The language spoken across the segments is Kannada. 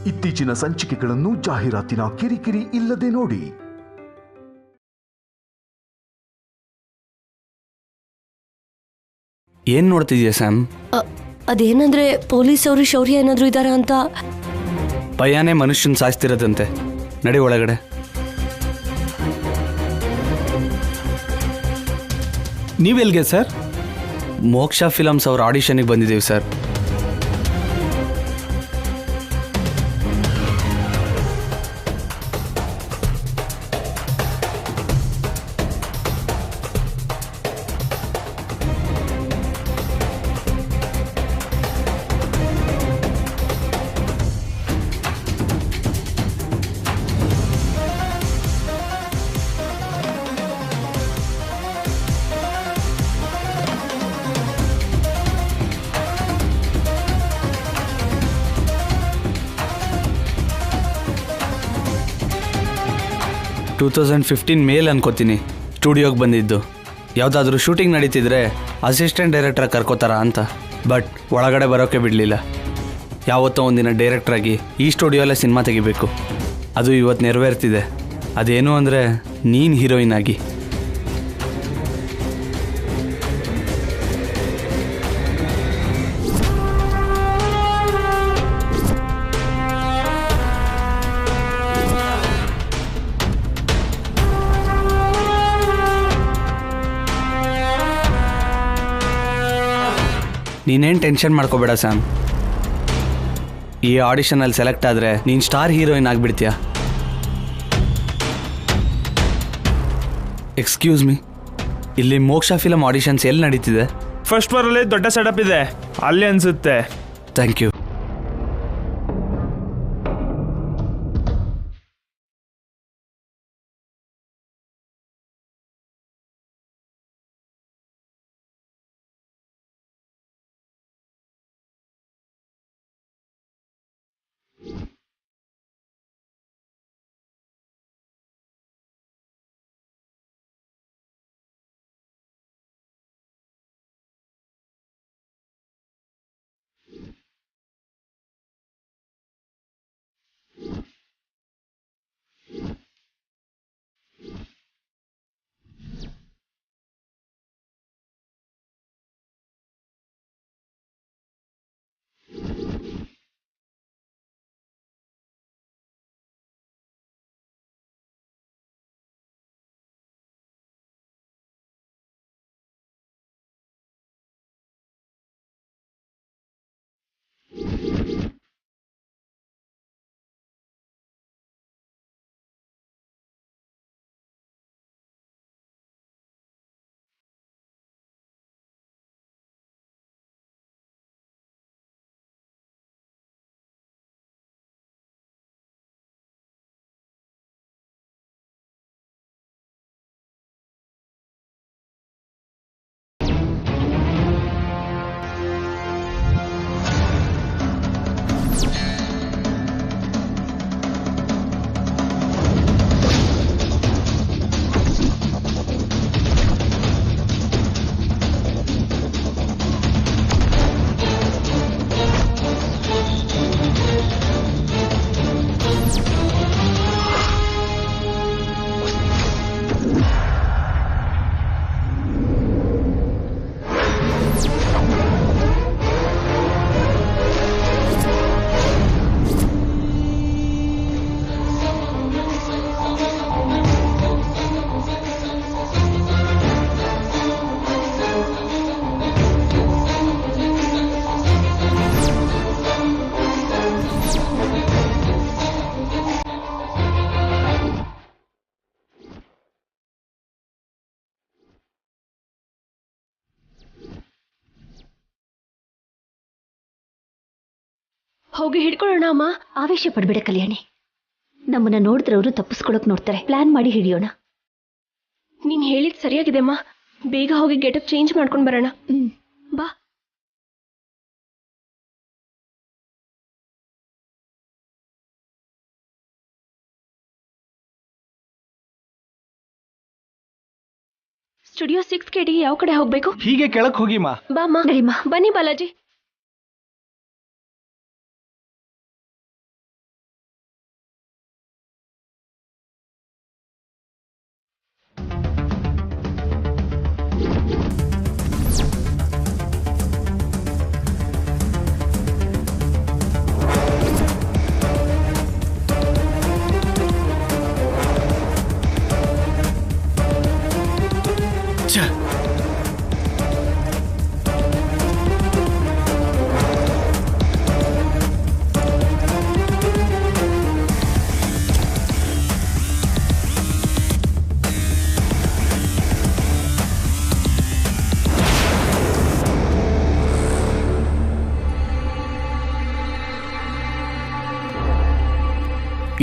ಇತ್ತೀಚಿನ ಸಂಚಿಕೆಗಳನ್ನು ಜಾಹೀರಾತಿನ ಕಿರಿಕಿರಿ ಇಲ್ಲದೆ ನೋಡಿ. ಏನ್ ನೋಡ್ತಿದ್ಯಾ ಸ್ಯಾಮ್? ಅದೇನಂದ್ರೆ ಪೊಲೀಸ್ ಅವರು ಶೌರ್ಯ ಏನಾದ್ರು ಇದಾರ ಅಂತ. ಭಯನೇ ಮನುಷ್ಯನ್ ಸಾಯಿಸ್ತಿರೋದಂತೆ. ನಡಿ ಒಳಗಡೆ. ನೀವೆಲ್ಗೆ ಸರ್? ಮೋಕ್ಷ ಫಿಲಮ್ಸ್ ಅವ್ರ ಆಡಿಷನ್ಗೆ ಬಂದಿದ್ದೀವಿ ಸರ್. ಟೂ 2015 ಮೇಲ್ ಅನ್ಕೋತೀನಿ ಸ್ಟುಡಿಯೋಗೆ ಬಂದಿದ್ದು. ಯಾವುದಾದ್ರೂ ಶೂಟಿಂಗ್ ನಡೀತಿದ್ರೆ ಅಸಿಸ್ಟೆಂಟ್ ಡೈರೆಕ್ಟರ್ ಕರ್ಕೋತಾರ ಅಂತ. ಬಟ್ ಒಳಗಡೆ ಬರೋಕ್ಕೆ ಬಿಡಲಿಲ್ಲ. ಯಾವತ್ತೋ ಒಂದಿನ ಡೈರೆಕ್ಟ್ರಾಗಿ ಈ ಸ್ಟುಡಿಯೋಲ್ಲೇ ಸಿನಿಮಾ ತೆಗಿಬೇಕು. ಅದು ಇವತ್ತು ನೆರವೇರ್ತಿದೆ. ಅದೇನು ಅಂದರೆ ನೀನು ಹೀರೋಯಿನ್ ಆಗಿ. ನೀನೇನು ಟೆನ್ಷನ್ ಮಾಡ್ಕೋಬೇಡ ಸ್ಯಾಮ್. ಈ ಆಡಿಷನಲ್ಲಿ ಸೆಲೆಕ್ಟ್ ಆದರೆ ನೀನು ಸ್ಟಾರ್ ಹೀರೋಯಿನ್ ಆಗಿಬಿಡ್ತೀಯ. ಎಕ್ಸ್ಕ್ಯೂಸ್ ಮೀ, ಇಲ್ಲಿ ಮೋಕ್ಷ ಫಿಲಮ್ ಆಡಿಷನ್ಸ್ ಎಲ್ಲಿ ನಡೀತಿದೆ? ಫಸ್ಟ್ ಫ್ಲೋರಲ್ಲಿ ದೊಡ್ಡ ಸೆಟಪ್ ಇದೆ, ಅಲ್ಲಿ ಅನ್ಸುತ್ತೆ. Thank you. ಹೋಗಿ ಹಿಡ್ಕೊಳ್ಳೋಣ ಅಮ್ಮ. ಆವೇಶ ಪಡ್ಬೇಡ ಕಲ್ಯಾಣಿ. ನಮ್ಮನ್ನ ನೋಡಿದ್ರೆ ಅವರು ತಪ್ಪಿಸ್ಕೊಳಕ್ ನೋಡ್ತಾರೆ. ಪ್ಲಾನ್ ಮಾಡಿ ಹಿಡಿಯೋಣ. ನೀನ್ ಹೇಳಿದ್ ಸರಿಯಾಗಿದೆ ಅಮ್ಮ. ಬೇಗ ಹೋಗಿ ಗೆಟಪ್ ಚೇಂಜ್ ಮಾಡ್ಕೊಂಡ್ ಬರೋಣ. ಬಾ. ಸ್ಟುಡಿಯೋ 6KD ಯಾವ ಕಡೆ ಹೋಗ್ಬೇಕು? ಹೀಗೆ ಕೆಳಕ್ ಹೋಗಿ ಮಾ. ಬಾಮ್ಮ. ನಡಿಮ್ಮ. ಬನ್ನಿ ಬಾಲಾಜಿ.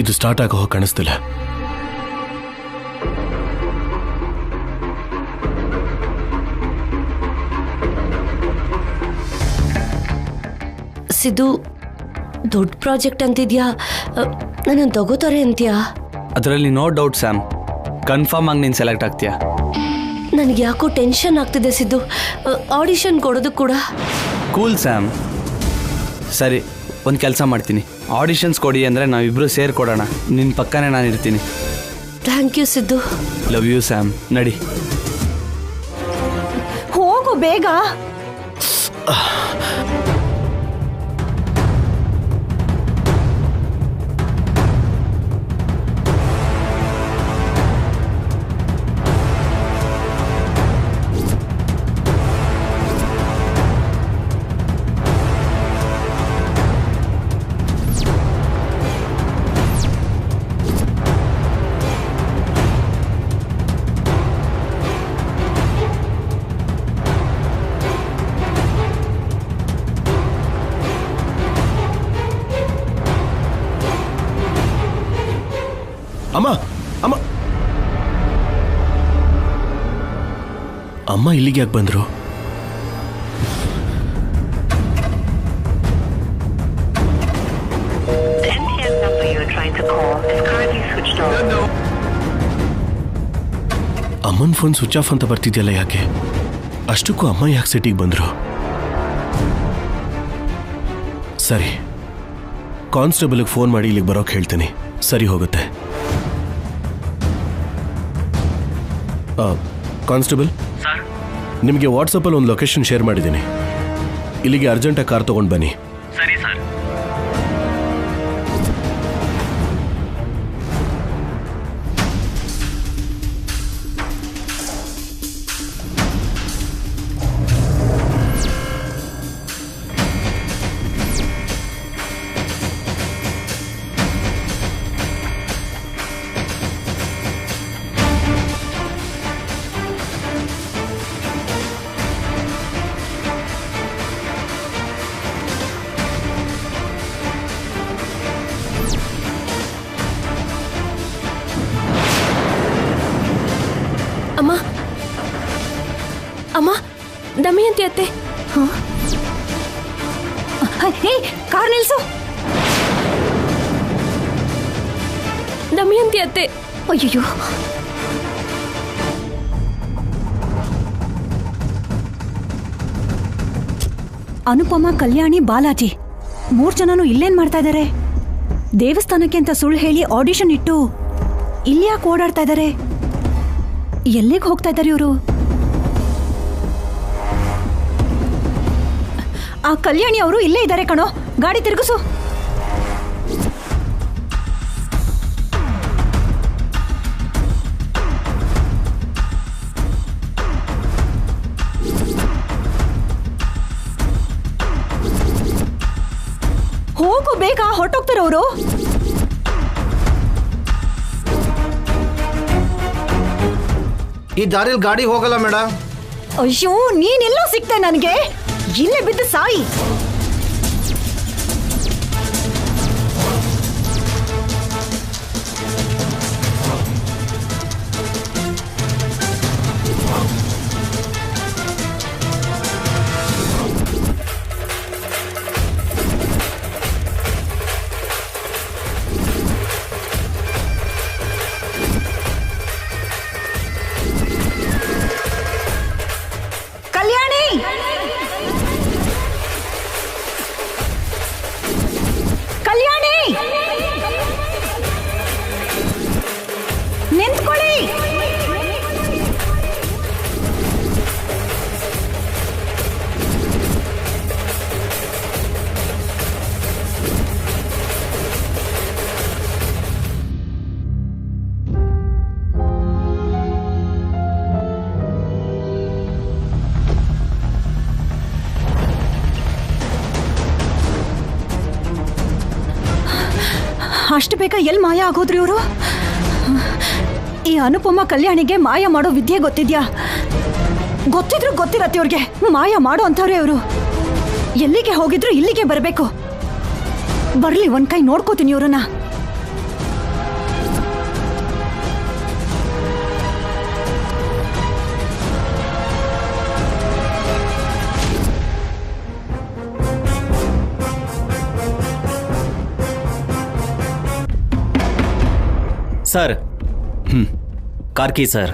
ಇದು ಸ್ಟಾರ್ಟ್ ಆಗೋ ಕಾಣಿಸ್ತಿಲ್ಲ. ಸಿದ್ದು, ದೊಡ್ಡ ಪ್ರಾಜೆಕ್ಟ್ ಅಂತಿದ್ಯಾ, ನನ್ನ ತಗೋತಾರೆ ಅಂತೀಯಾ? ಅದರಲ್ಲಿ ನೋ ಡೌಟ್ ಸ್ಯಾಮ್, ಕನ್ಫರ್ಮ್ ಆಗಿ ನೀನು ಸೆಲೆಕ್ಟ್ ಆಗ್ತೀಯಾ. ನನಗೆ ಯಾಕೋ ಟೆನ್ಷನ್ ಆಗ್ತಿದೆ ಸಿದ್ದು, ಆಡಿಷನ್ ಕೊಡೋದು ಕೂಡ. Cool Sam. ಸರಿ, ಒಂದು ಕೆಲಸ ಮಾಡ್ತೀನಿ, ಆಡಿಷನ್ಸ್ ಕೊಡಿ ಅಂದರೆ ನಾವಿಬ್ಬರು ಸೇರಿಕೊಡೋಣ. ನಿನ್ನ ಪಕ್ಕನೇ ನಾನು ಇರ್ತೀನಿ. Thank you Siddu. Love you Sam. ನಡಿ ಹೋಗು ಬೇಗ. ಅಮ್ಮ ಅಮ್ಮ ಅಮ್ಮ ಇಲ್ಲಿಗೆ ಯಾಕೆ ಬಂದ್ರು? ಅಮ್ಮನ ಫೋನ್ ಸ್ವಿಚ್ ಆಫ್ ಅಂತ ಬರ್ತಿದ್ಯಲ್ಲ, ಯಾಕೆ? ಅಷ್ಟಕ್ಕೂ ಅಮ್ಮ ಯಾಕೆ ಸಿಟಿಗೆ ಬಂದ್ರು? ಸರಿ, ಕಾನ್ಸ್ಟೇಬಲ್ಗೆ ಫೋನ್ ಮಾಡಿ ಇಲ್ಲಿಗೆ ಬರೋಕೆ ಹೇಳ್ತೀನಿ. ಸರಿ ಹೋಗುತ್ತೆ. ಕಾನ್ಸ್ಟೇಬಲ್, ನಿಮಗೆ ವಾಟ್ಸಪ್ಪಲ್ಲಿ ಒಂದು ಲೊಕೇಶನ್ ಶೇರ್ ಮಾಡಿದ್ದೀನಿ. ಇಲ್ಲಿಗೆ ಅರ್ಜೆಂಟಾಗಿ ಕಾರ್ ತೊಗೊಂಡು ಬನ್ನಿ. ಸರಿ ಸರ್. ಅಮ್ಮ ಅಮ್ಮ, ದಮಯಂತಿ ಅತ್ತೆ. ಕಾರ್ ನಿಲ್ಸು. ದಮಯಂತಿ ಅತ್ತೆ. ಅಯ್ಯೋ, ಅನುಪಮ, ಕಲ್ಯಾಣಿ, ಬಾಲಾಜಿ 3 ಜನನು ಇಲ್ಲೇನ್ ಮಾಡ್ತಾ ಇದ್ದಾರೆ? ದೇವಸ್ಥಾನಕ್ಕೆ ಅಂತ ಸುಳ್ಳು ಹೇಳಿ ಆಡಿಷನ್ ಇಟ್ಟು ಇಲ್ಲಿ ಯಾಕೆ ಓಡಾಡ್ತಾ ಇದ್ದಾರೆ? ಎಲ್ಲಿಗೆ ಹೋಗ್ತಾ ಇದ್ದಾರೆ ಇವರು? ಆ ಕಲ್ಯಾಣಿ ಅವರು ಇಲ್ಲೇ ಇದ್ದಾರೆ ಕಣೋ. ಗಾಡಿ ತಿರುಗಿಸು. ಹೋಗು ಬೇಗ, ಹೊರಟೋಗ್ತಾರೆ ಅವರು. ಈ ದಾರಿಯಲ್ಲಿ ಗಾಡಿ ಹೋಗಲ್ಲ ಮೇಡಮ್. ಅಯ್ಯೋ, ನೀನೆಲ್ಲೋ ಸಿಗ್ತೆ ನನಗೆ. ಇಲ್ಲೇ ಬಿದ್ದು ಸಾಯಿ. ಕಲ್ಯಾಣಿ, ಕಲ್ಯಾಣಿ, ನಿಂತ್ಕೊಳ್ಳಿ. ಅಷ್ಟು ಬೇಗ ಎಲ್ಲಿ ಮಾಯ ಆಗೋದ್ರಿ ಇವರು? ಈ ಅನುಪಮ ಕಲ್ಯಾಣಿಗೆ ಮಾಯ ಮಾಡೋ ವಿದ್ಯೆ ಗೊತ್ತಿದ್ಯಾ? ಗೊತ್ತಿದ್ರು ಗೊತ್ತಿರತ್ತೆ ಇವ್ರಿಗೆ. ಮಾಯ ಮಾಡೋ ಅಂಥವ್ರೆ ಇವರು. ಎಲ್ಲಿಗೆ ಹೋಗಿದ್ರು ಇಲ್ಲಿಗೆ ಬರಬೇಕು. ಬರ್ಲಿ, ಒಂದ್ ಕೈ ನೋಡ್ಕೋತೀನಿ ಇವ್ರನ್ನ. ಸರ್ ಕಾರ್ಕಿ ಸರ್,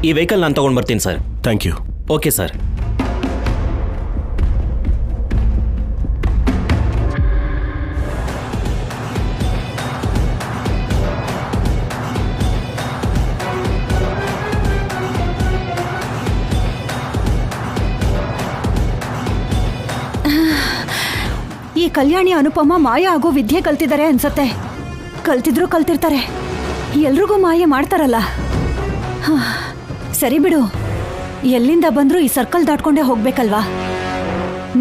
ಈ ವೆಹಿಕಲ್ ನಾನು ತೊಗೊಂಡು ಬರ್ತೀನಿ sir. Thank you. Okay sir. ಈ ಕಲ್ಯಾಣಿ ಅನುಪಮ ಮಾಯ ಆಗೋ ವಿದ್ಯೆ ಕಲ್ತಿದ್ದಾರೆ ಅನ್ಸತ್ತೆ. ಕಲ್ತಿದ್ರು ಕಲ್ತಿರ್ತಾರೆ, ಎಲ್ರಿಗೂ ಮಾಯ ಮಾಡ್ತಾರಲ್ಲ. ಸರಿ ಬಿಡು, ಎಲ್ಲಿಂದ ಬಂದ್ರೂ ಈ ಸರ್ಕಲ್ ದಾಟ್ಕೊಂಡೇ ಹೋಗ್ಬೇಕಲ್ವಾ?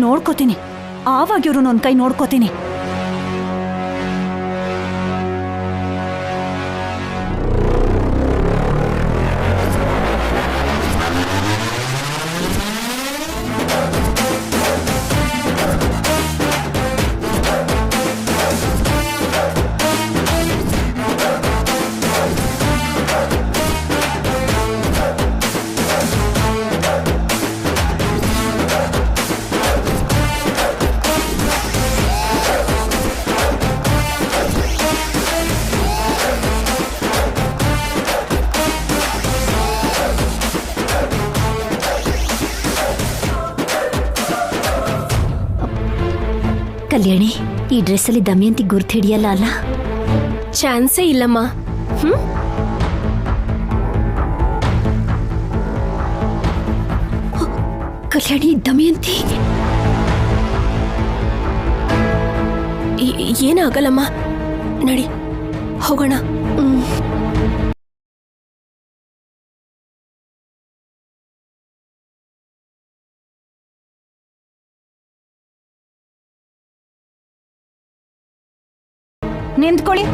ನೋಡ್ಕೋತೀನಿ, ಆವಾಗ ಇವ್ರು ಒಂದ್ ಕೈ ನೋಡ್ಕೋತೀನಿ. ಕಲ್ಯಾಣಿ, ಈ ಡ್ರೆಸ್ಸಲ್ಲಿ ದಮಯಂತಿ ಗುರ್ತು ಹಿಡಿಯಲ್ಲ ಅಲ್ಲ? ಚಾನ್ಸೇ ಇಲ್ಲಮ್ಮ. ಕಲ್ಯಾಣಿ, ದಮಯಂತಿ ಏನಾಗಲ್ಲಮ್ಮ, ನಡಿ ಹೋಗೋಣ. ನಿಂತ್ಕೊಳ್ಳಿ.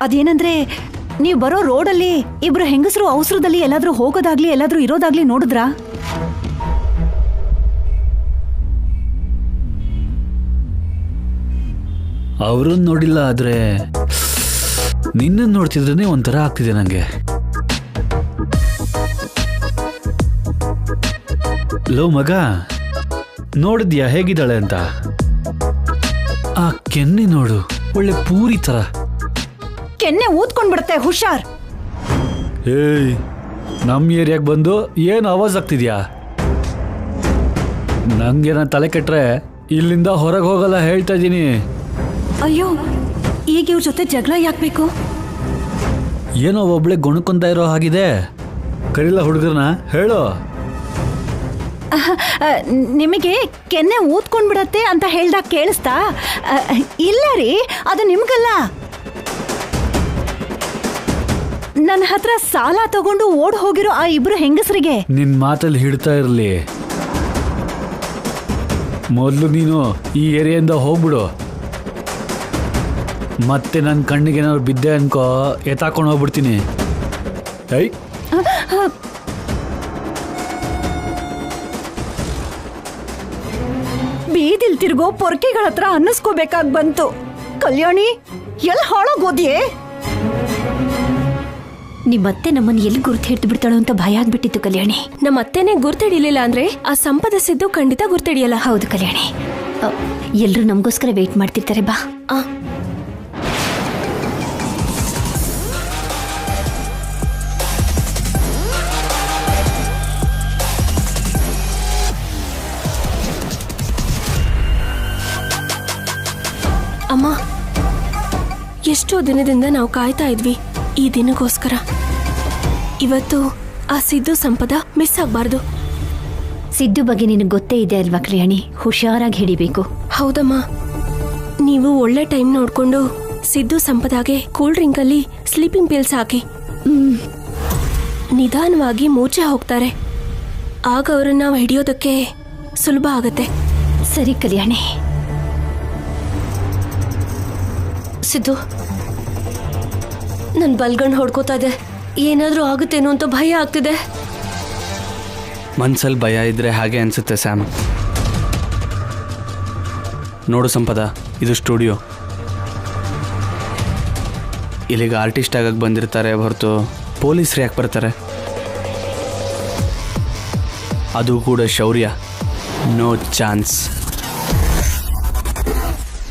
ಅದೇನಂದ್ರೆ, ನೀವು ಬರೋ ರೋಡಲ್ಲಿ ಇಬ್ರು ಹೆಂಗಸರು ಅವಸರದಲ್ಲಿ ಎಲ್ಲಾದ್ರೂ ಹೋಗೋದಾಗ್ಲಿ ಎಲ್ಲಾದ್ರೂ ಇರೋದಾಗ್ಲಿ ನೋಡಿದ್ರಾ? ಅವ್ರನ್ನ ನೋಡಿಲ್ಲ, ಆದ್ರೆ ನಿನ್ನ ನೋಡ್ತಿದ್ರೇನೆ ಒಂಥರ ಆಗ್ತಿದೆ ನಂಗೆ. ಲೋ ಮಗ, ನೋಡಿದ್ಯಾ ಹೇಗಿದ್ದಾಳೆ ಅಂತ? ಆ ಕೆನ್ನೆ ನೋಡು, ಒಳ್ಳೆ ಪೂರಿ ತರ. ಕೆನ್ನೆ ಊದ್ಕೊಂಡ್ಬಿಡುತ್ತೆ, ಹುಷಾರ್. ಏಯ್, ನಮ್ಮ ಏರಿಯಾಗೆ ಬಂದು ಏನು ಆವಾಜ್ ಆಗ್ತಿದ್ಯಾ? ನಂಗೇನ ತಲೆ ಕೆಟ್ರೆ ಇಲ್ಲಿಂದ ಹೊರಗೆ ಹೋಗಲ್ಲ, ಹೇಳ್ತಾ ಇದ್ದೀನಿ. ಅಯ್ಯೋ, ಈಗ ಇವ್ರ ಜೊತೆ ಜಗಳ ಯಾಕಬೇಕು? ಏನೋ ಒಬ್ಳೆ ಗುಣಕೊಂತ ಇರೋ ಹಾಗಿದೆ. ಕರೀಲ ಹುಡುಗರನ್ನ, ಹೇಳು. ನಿಮಗೆ ಕೆನ್ನೆ ಊದ್ಕೊಂಡ್ಬಿಡತ್ತೆ ಅಂತ ಹೇಳ್ದಾಗ ಕೇಳಿಸ್ತಾ? ಇಲ್ಲ ರೀ, ಅದು ನಿಮ್ಗಲ್ಲ. ನನ್ನ ಹತ್ರ ಸಾಲ ತಗೊಂಡು ಓಡ್ ಹೋಗಿರೋ ಆ ಇಬ್ರು ಹೆಂಗಸರಿಗೆ. ನಿನ್ ಮಾತಲ್ಲಿ ಹಿಡ್ತಾ ಇರ್ಲಿ. ಮೊದಲು ನೀನು ಈ ಏರಿಯಿಂದ ಹೋಗ್ಬಿಡು. ಮತ್ತೆ ನನ್ನ ಕಣ್ಣಿಗೆ ಏನಾದ್ರು ಬಿದ್ದೆ ಅನ್ಕೋ, ಎತ್ತಾಕೊಂಡು ಹೋಗ್ಬಿಡ್ತೀನಿ. ಐ ಬೀದಿಲ್ ತಿರ್ಗೋ ಪೊರ್ಕೆಗಳ ಹತ್ರ ಅನ್ನಿಸ್ಕೋಬೇಕಾಗ್ ಬಂತು. ಕಲ್ಯಾಣಿ, ಎಲ್ಲಿ ಹಾಳಾಗೋದ್ಯೆ? ನಿಮ್ಮತ್ತೆ ನಮ್ಮನ್ನು ಎಲ್ಲಿ ಗುರ್ತು ಹಿಡಿದು ಬಿಡ್ತಾಳೋ ಅಂತ ಭಯ ಆಗ್ಬಿಟ್ಟಿತ್ತು ಕಲ್ಯಾಣಿ. ನಮ್ಮ ಅತ್ತೆನೇ ಗುರ್ತಿಡಿಲಿಲ್ಲ ಅಂದ್ರೆ ಆ ಸಂಪದಿಸಿದ್ದು ಖಂಡಿತ ಗುರ್ತಿಡಿಯಲ್ಲ. ಹೌದು ಕಲ್ಯಾಣಿ, ಎಲ್ರು ನಮಗೋಸ್ಕರ ವೇಟ್ ಮಾಡ್ತಿರ್ತಾರೆ. ಬಾ. ಅಮ್ಮ, ಎಷ್ಟೋ ದಿನದಿಂದ ನಾವು ಕಾಯ್ತಾ ಇದ್ವಿ ಈ ದಿನಕ್ಕೋಸ್ಕರ. ಇವತ್ತು ಆ ಸಿದ್ದು ಸಂಪದ ಮಿಸ್ ಆಗಬಾರ್ದು. ಸಿದ್ದು ಬಗ್ಗೆ ನಿನಗೆ ಗೊತ್ತೇ ಇದೆ ಅಲ್ವಾ ಕಲ್ಯಾಣಿ? ಹುಷಾರಾಗಿ ಹಿಡಿಬೇಕು. ಹೌದಮ್ಮ, ನೀವು ಒಳ್ಳೆ ಟೈಮ್ ನೋಡ್ಕೊಂಡು ಸಿದ್ದು ಸಂಪದಾಗೆ ಕೂಲ್ ಡ್ರಿಂಕ್ ಅಲ್ಲಿ ಸ್ಲೀಪಿಂಗ್ ಪಿಲ್ಸ್ ಹಾಕಿ ನಿಧಾನವಾಗಿ ಮೂರ್ಛೆ ಹೋಗ್ತಾರೆ. ಆಗ ಅವ್ರನ್ನ ಹಿಡಿಯೋದಕ್ಕೆ ಸುಲಭ ಆಗತ್ತೆ. ಸರಿ ಕಲ್ಯಾಣಿ. ಸಿದ್ದು, ನನ್ ಬಲ್ಗಣ್ ಹೊಡ್ಕೋತಾ ಇದೆ. ಏನಾದ್ರೂ ಆಗುತ್ತೇನೋ ಅಂತ ಭಯ ಆಗ್ತಿದೆ. ಮನ್ಸಲ್ಲಿ ಭಯ ಇದ್ರೆ ಹಾಗೆ ಅನ್ಸುತ್ತೆ ಸ್ಯಾಮ್. ನೋಡು ಸಂಪದ, ಇದು ಸ್ಟುಡಿಯೋ. ಇಲ್ಲಿಗೆ ಆರ್ಟಿಸ್ಟ್ ಆಗಕ್ಕೆ ಬಂದಿರ್ತಾರೆ ಹೊರತು ಪೊಲೀಸ್ರು ಯಾಕೆ ಬರ್ತಾರೆ? ಅದು ಕೂಡ ಶೌರ್ಯ. No chance.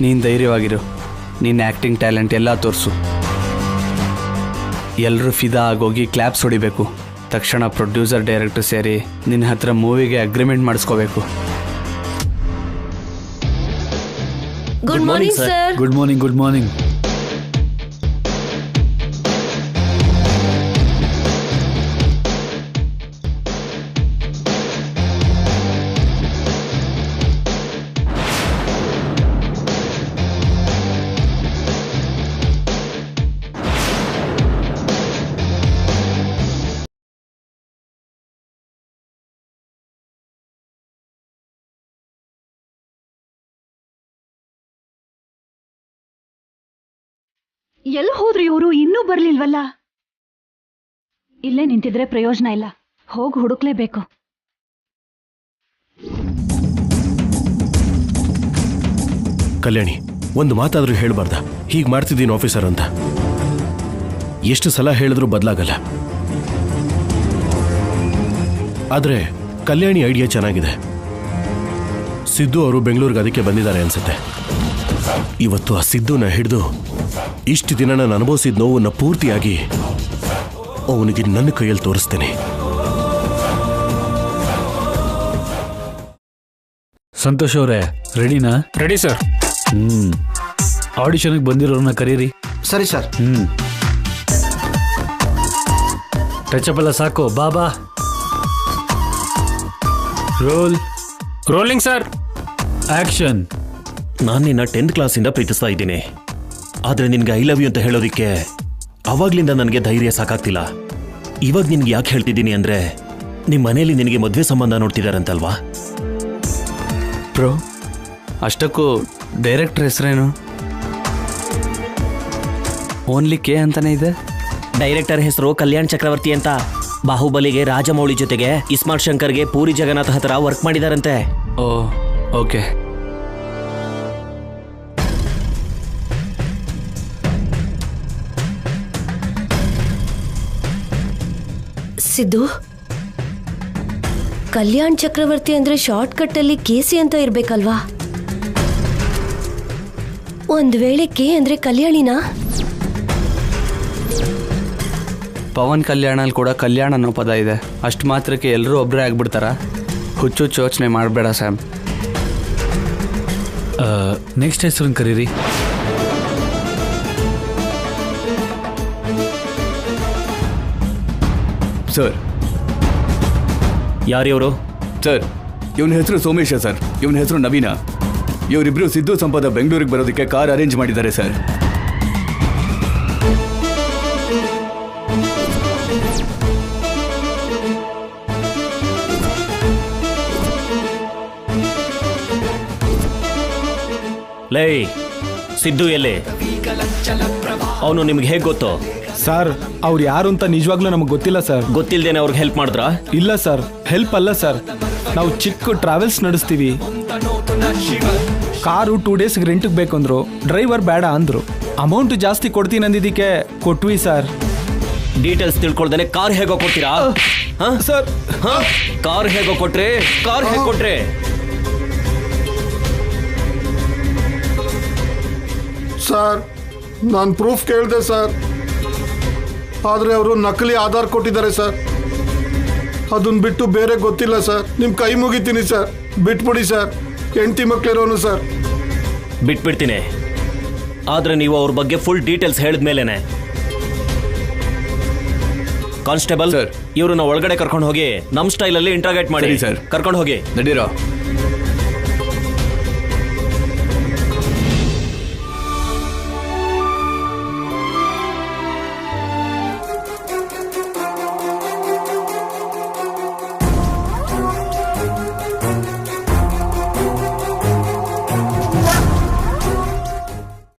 ನೀನು ಧೈರ್ಯವಾಗಿರು. ನಿನ್ನ ಆ್ಯಕ್ಟಿಂಗ್ ಟ್ಯಾಲೆಂಟ್ ಎಲ್ಲ ತೋರಿಸು. ಎಲ್ಲರೂ ಫಿದಾ ಆಗೋಗಿ ಕ್ಲಾಪ್ಸ್ ಹೊಡಿಬೇಕು. ತಕ್ಷಣ ಪ್ರೊಡ್ಯೂಸರ್ ಡೈರೆಕ್ಟರ್ ಸೇರಿ ನಿನ್ನ ಹತ್ರ ಮೂವಿಗೆ ಅಗ್ರಿಮೆಂಟ್ ಮಾಡಿಸ್ಕೋಬೇಕು. Good morning sir. Good morning. Good morning. ಎಲ್ಲಿ ಹೋದ್ರು ಇವರು? ಇನ್ನೂ ಬರ್ಲಿಲ್ವಲ್ಲ? ಇಲ್ಲೇ ನಿಂತಿದ್ರೆ ಪ್ರಯೋಜನ ಇಲ್ಲ, ಹೋಗಿ ಹುಡುಕ್ಲೇಬೇಕು. ಕಲ್ಯಾಣಿ, ಒಂದು ಮಾತಾದ್ರೂ ಹೇಳ್ಬಾರ್ದ? ಹೀಗೆ ಮಾಡ್ತಿದ್ದೀನಿ ಆಫೀಸರ್ ಅಂತ. ಎಷ್ಟು ಸಲ ಹೇಳಿದ್ರೂ ಬದಲಾಗಲ್ಲ. ಆದ್ರೆ ಕಲ್ಯಾಣಿ ಐಡಿಯಾ ಚೆನ್ನಾಗಿದೆ. ಸಿದ್ದು ಅವರು ಬೆಂಗಳೂರಿಗೆ ಅದಕ್ಕೆ ಬಂದಿದ್ದಾರೆ ಅನ್ಸುತ್ತೆ. ಇವತ್ತು ಆ ಸಿದ್ದುನ ಹಿಡಿದು ಇಷ್ಟು ದಿನ ನಾನು ಅನುಭವಿಸಿದ ನೋವನ್ನು ಪೂರ್ತಿಯಾಗಿ ಅವನಿಗೆ ನನ್ನ ಕೈಯಲ್ಲಿ ತೋರಿಸ್ತೇನೆ. ಸಂತೋಷ್ ಅವರೇ, ರೆಡಿನಾ? Ready sir. ಆಡಿಷನ್ಗೆ ಬಂದಿರೋರನ್ನ ಕರೀರಿ. ಸರಿ ಸರ್. ಟಚಪ್ ಎಲ್ಲ ಸಾಕು. ಬಾಬಾ ರೋಲ್. Rolling sir. ಆಕ್ಷನ್. ನಾನು ನಿನ್ನ 10th ಕ್ಲಾಸಿಂದ ಪ್ರೀತಿಸ್ತಾ ಇದ್ದೀನಿ. ಆದರೆ ನಿನ್ಗೆ ಐ ಲವ್ ಯು ಅಂತ ಹೇಳೋದಕ್ಕೆ ಅವಾಗ್ಲಿಂದ ನನಗೆ ಧೈರ್ಯ ಸಾಕಾಗ್ತಿಲ್ಲ. ಇವಾಗ ನಿನ್ಗೆ ಯಾಕೆ ಹೇಳ್ತಿದ್ದೀನಿ ಅಂದರೆ ನಿಮ್ಮ ಮನೆಯಲ್ಲಿ ನಿನಗೆ ಮದುವೆ ಸಂಬಂಧ ನೋಡ್ತಿದ್ದಾರಂತಲ್ವಾ? ಬ್ರೋ, ಅಷ್ಟಕ್ಕೂ ಡೈರೆಕ್ಟರ್ ಹೆಸರೇನು? ಓನ್ಲಿ ಕೆ ಅಂತಾನೆ ಇದೆ. ಡೈರೆಕ್ಟರ್ ಹೆಸರು ಕಲ್ಯಾಣ್ ಚಕ್ರವರ್ತಿ ಅಂತ. ಬಾಹುಬಲಿಗೆ ರಾಜಮೌಳಿ ಜೊತೆಗೆ ಇಸ್ಮಾರ್ಟ್ ಶಂಕರ್ಗೆ ಪೂರಿ ಜಗನ್ನಾಥ್ ಹತ್ರ ವರ್ಕ್ ಮಾಡಿದಾರಂತೆ. ಓ, ಓಕೆ. ಸಿದ್ದು, ಕಲ್ಯಾಣ್ ಚಕ್ರವರ್ತಿ ಅಂದ್ರೆ ಶಾರ್ಟ್ ಕಟ್ ಅಲ್ಲಿ ಕೇಸಿ ಅಂತ ಇರ್ಬೇಕಲ್ವಾ? ಒಂದ್ ವೇಳೆ ಕೆ ಅಂದ್ರೆ ಕಲ್ಯಾಣಿನಾ? ಪವನ್ ಕಲ್ಯಾಣಲ್ಲಿ ಕೂಡ ಕಲ್ಯಾಣ ಅನ್ನೋ ಪದ ಇದೆ. ಅಷ್ಟು ಮಾತ್ರಕ್ಕೆ ಎಲ್ಲರೂ ಒಬ್ಬರೇ ಆಗ್ಬಿಡ್ತಾರ? ಹುಚ್ಚು ಯೋಚನೆ ಮಾಡಬೇಡ ಸ್ಯಾಮ್. ನೆಕ್ಸ್ಟ್ ಹೆಸರನ್ನು ಕರೀರಿ. ಸರ್. ಯಾರಿವರು? ಸರ್, ಇವನ ಹೆಸರು ಸೋಮೇಶ ಸರ್. ಇವನ ಹೆಸರು ನವೀನ. ಇವರಿಬ್ರು ಸಿದ್ದು ಸಂಪದ ಬೆಂಗಳೂರಿಗೆ ಬರೋದಕ್ಕೆ ಕಾರ್ ಅರೇಂಜ್ ಮಾಡಿದ್ದಾರೆ ಸರ್. ಲೇ, ಸಿದ್ದು ಎಲ್ಲಿ? ಅವನು ನಿಮ್ಗೆ ಹೇಗೆ ಗೊತ್ತು? ಸರ್, ಅವ್ರು ಯಾರು ಅಂತ ನಿಜವಾಗ್ಲೂ ನಮಗೆ ಗೊತ್ತಿಲ್ಲ ಸರ್. ಗೊತ್ತಿಲ್ದೇನೆ ಅವ್ರಿಗೆ ಹೆಲ್ಪ್ ಮಾಡಿದ್ರಾ? ಇಲ್ಲ ಸರ್, ಹೆಲ್ಪ್ ಅಲ್ಲ ಸರ್. ನಾವು ಚಿಕ್ಕ ಟ್ರಾವೆಲ್ಸ್ ನಡೆಸ್ತೀವಿ. ಕಾರು 2 ಡೇಸ್ಗೆ ರೆಂಟಿಗೆ ಬೇಕಂದ್ರು, ಡ್ರೈವರ್ ಬೇಡ ಅಂದ್ರು. ಅಮೌಂಟ್ ಜಾಸ್ತಿ ಕೊಡ್ತೀನಿ ಅಂದಿದ್ದಕ್ಕೆ ಕೊಟ್ವಿ ಸರ್. ಡೀಟೇಲ್ಸ್ ತಿಳ್ಕೊಳ್ದೇನೆ ಕಾರ್ ಹೇಗೋ ಕೊಡ್ತೀರಾ ಸರ್? ಕಾರ್ ಹೇಗೋ ಕೊಟ್ರೆ? ಕಾರ್ ಹೇಗೆ ಕೊಟ್ರೆ? ಸರ್, ನಾನು ಪ್ರೂಫ್ ಕೇಳಿದೆ ಸರ್. ಆದರೆ ಅವರು ನಕಲಿ ಆಧಾರ್ ಕೊಟ್ಟಿದ್ದಾರೆ ಸರ್. ಅದನ್ನ ಬಿಟ್ಟು ಬೇರೆ ಗೊತ್ತಿಲ್ಲ ಸರ್. ನಿಮ್ಮ ಕೈ ಮುಗಿತೀನಿ ಸರ್, ಬಿಟ್ಬಿಡಿ ಸರ್. ಹೆಂಡತಿ ಮಕ್ಕಳಿರೋನು ಸರ್. ಬಿಟ್ಬಿಡ್ತೀನಿ, ಆದ್ರೆ ನೀವು ಅವ್ರ ಬಗ್ಗೆ ಫುಲ್ ಡೀಟೇಲ್ಸ್ ಹೇಳಿದ್ಮೇಲೆನೆ. ಕಾನ್ಸ್ಟೇಬಲ್, ಇವ್ರನ್ನ ಒಳಗಡೆ ಕರ್ಕೊಂಡು ಹೋಗಿ ನಮ್ಮ ಸ್ಟೈಲಲ್ಲಿ ಇಂಟ್ರಾಗೇಟ್ ಮಾಡಿ. ಸರ್, ಕರ್ಕೊಂಡು ಹೋಗಿ. ನಡೀರೋ.